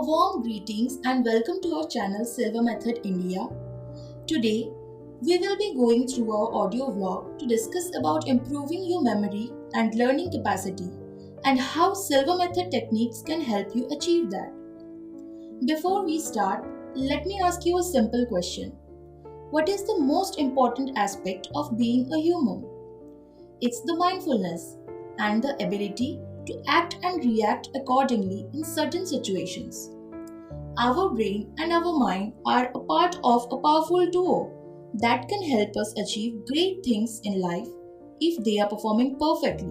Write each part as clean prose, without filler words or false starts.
A warm greetings and welcome to our channel Silva Method India. Today, we will be going through our audio vlog to discuss about improving your memory and learning capacity and how Silva Method techniques can help you achieve that. Before we start, let me ask you a simple question. What is the most important aspect of being a human? It's the mindfulness and the ability to act and react accordingly in certain situations. Our brain and our mind are a part of a powerful duo that can help us achieve great things in life if they are performing perfectly.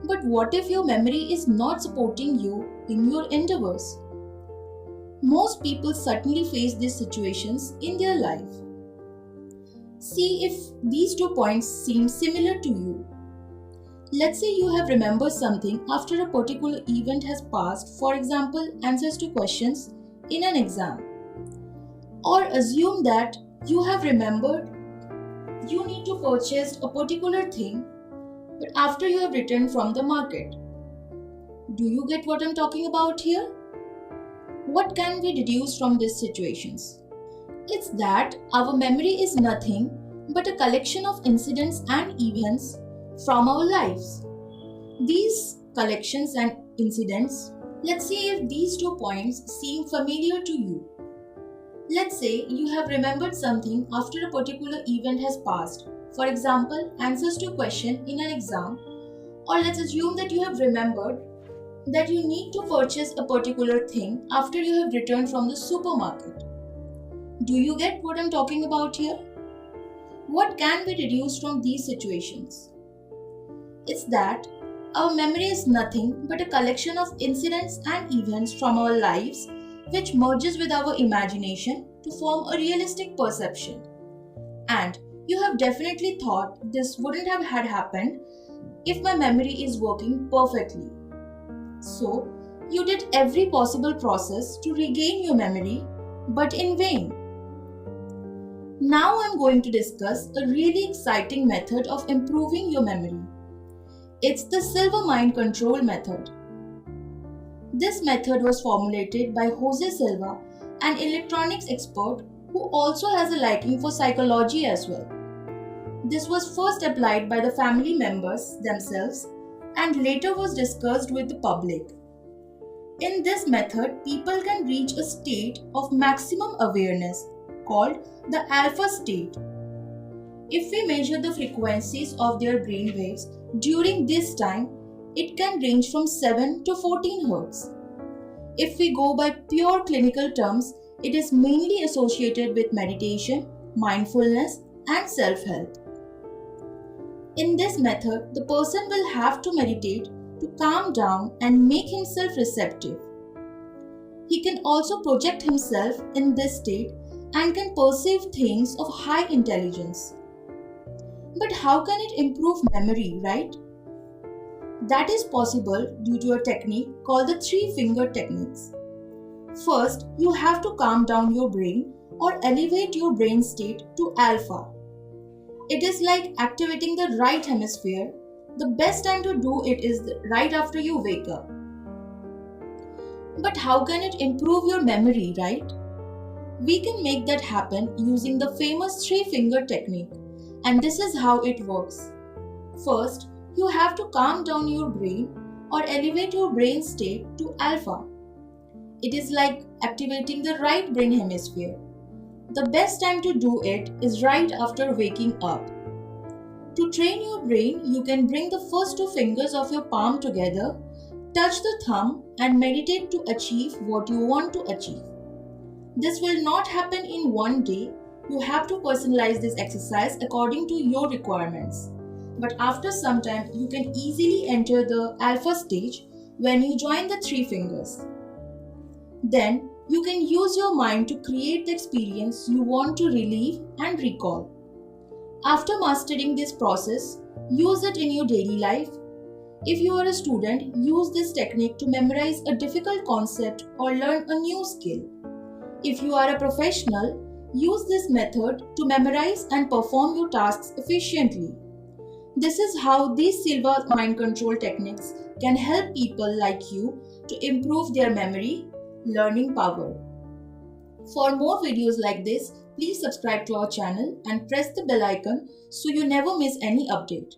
But what if your memory is not supporting you in your endeavors? Most people certainly face these situations in their life. See if these 2 points seem similar to you. Let's say you have remembered something after a particular event has passed, for example, answers to questions in an exam. Or assume that you have remembered you need to purchase a particular thing, but after you have returned from the market. Do you get what I'm talking about here? What can we deduce from these situations? It's that our memory is nothing but a collection of incidents and events from our lives. These collections and incidents, let's see if these 2 points seem familiar to you. Let's say you have remembered something after a particular event has passed, for example, answers to a question in an exam, or let's assume that you have remembered that you need to purchase a particular thing after you have returned from the supermarket. Do you get what I'm talking about here? What can be deduced from these situations? It's that our memory is nothing but a collection of incidents and events from our lives which merges with our imagination to form a realistic perception. And you have definitely thought this wouldn't have had happened if my memory is working perfectly. So, you did every possible process to regain your memory, but in vain. Now I'm going to discuss a really exciting method of improving your memory. It's the Silva Mind Control method. This method was formulated by Jose Silva, an electronics expert who also has a liking for psychology as well. This was first applied by the family members themselves and later was discussed with the public. In this method, people can reach a state of maximum awareness called the alpha state. If we measure the frequencies of their brain waves during this time, it can range from 7 to 14 Hz. If we go by pure clinical terms, it is mainly associated with meditation, mindfulness, and self-help. In this method, the person will have to meditate to calm down and make himself receptive. He can also project himself in this state and can perceive things of high intelligence. But how can it improve memory, right? That is possible due to a technique called the 3-finger techniques. First, you have to calm down your brain or elevate your brain state to alpha. It is like activating the right hemisphere. The best time to do it is right after you wake up. But how can it improve your memory, right? We can make that happen using the famous 3-finger technique, and this is how it works. First, you have to calm down your brain or elevate your brain state to alpha. It is like activating the right brain hemisphere. The best time to do it is right after waking up. To train your brain, you can bring the first 2 fingers of your palm together, touch the thumb, and meditate to achieve what you want to achieve. This will not happen in one day. You have to personalize this exercise according to your requirements. But after some time, you can easily enter the alpha stage when you join the 3 fingers. Then, you can use your mind to create the experience you want to relive and recall. After mastering this process, use it in your daily life. If you are a student, use this technique to memorize a difficult concept or learn a new skill. If you are a professional, use this method to memorize and perform your tasks efficiently. This is how these Silva mind control techniques can help people like you to improve their memory, learning power. For more videos like this, please subscribe to our channel and press the bell icon so you never miss any update.